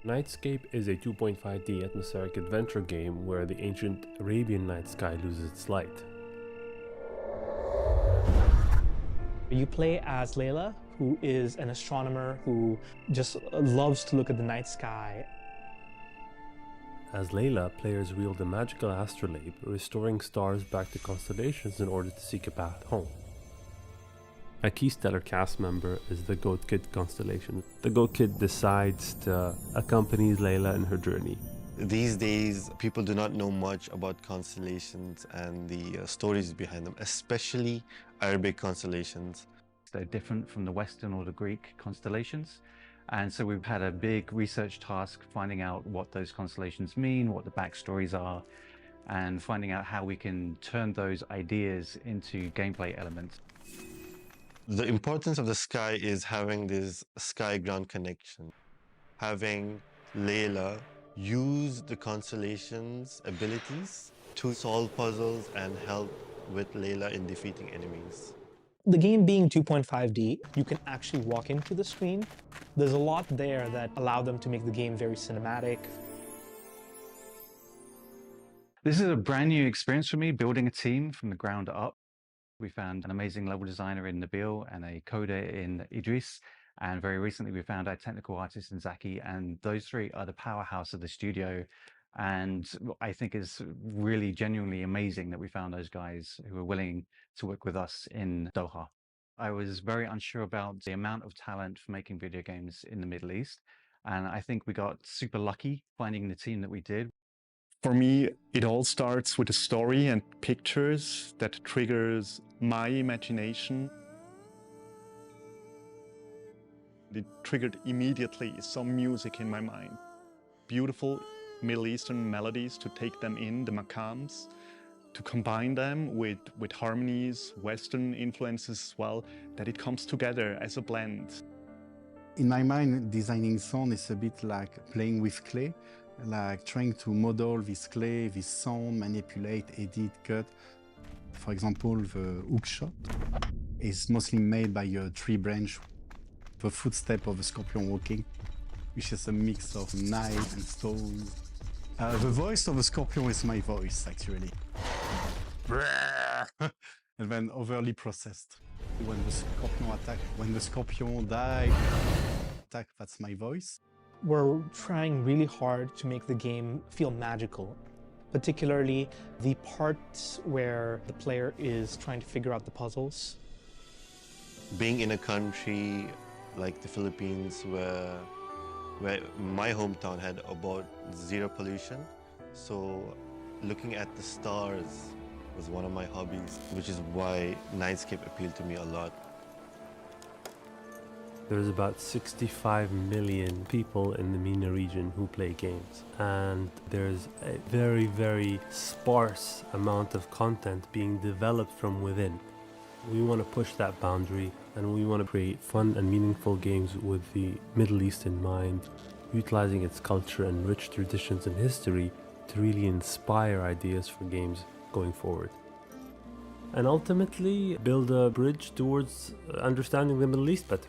Nightscape is a 2.5D atmospheric adventure game where the ancient Arabian night sky loses its light. You play as Layla, who is an astronomer who just loves to look at the night sky. As Layla, players wield a magical astrolabe, restoring stars back to constellations in order to seek a path home. A key stellar cast member is the Goat Kid constellation. The Goat Kid decides to accompany Layla in her journey. These days, people do not know much about constellations and the stories behind them, especially Arabic constellations. They're different from the Western or the Greek constellations. And so we've had a big research task finding out what those constellations mean, what the backstories are, and finding out how we can turn those ideas into gameplay elements. The importance of the sky is having this sky-ground connection. Having Layla use the constellation's abilities to solve puzzles and help with Layla in defeating enemies. The game being 2.5D, you can actually walk into the screen. There's a lot there that allow them to make the game very cinematic. This is a brand new experience for me, building a team from the ground up. We found an amazing level designer in Nabil and a coder in Idris. And very recently, we found our technical artist in Zaki. And those three are the powerhouse of the studio. And I think it's really genuinely amazing that we found those guys who are willing to work with us in Doha. I was very unsure about the amount of talent for making video games in the Middle East. And I think we got super lucky finding the team that we did. For me, it all starts with a story and pictures that triggers my imagination. It triggered immediately some music in my mind. Beautiful Middle Eastern melodies to take them in, the makams, to combine them with harmonies, Western influences as well, that it comes together as a blend. In my mind, designing sound is a bit like playing with clay, like trying to model this clay, this sound, manipulate, edit, cut. For example, the hook shot is mostly made by a tree branch, the footstep of a scorpion walking, which is a mix of knife and stone. The voice of a scorpion is my voice, actually. And then overly processed. When the scorpion attack, when the scorpion die, attack, that's my voice. We're trying really hard to make the game feel magical, particularly the parts where the player is trying to figure out the puzzles. Being in a country like the Philippines where my hometown had about zero pollution, so looking at the stars was one of my hobbies, which is why Nightscape appealed to me a lot. There's about 65 million people in the MENA region who play games, and there's a very, very sparse amount of content being developed from within. We want to push that boundary, and we want to create fun and meaningful games with the Middle East in mind, utilizing its culture and rich traditions and history to really inspire ideas for games going forward. And ultimately build a bridge towards understanding the Middle East better.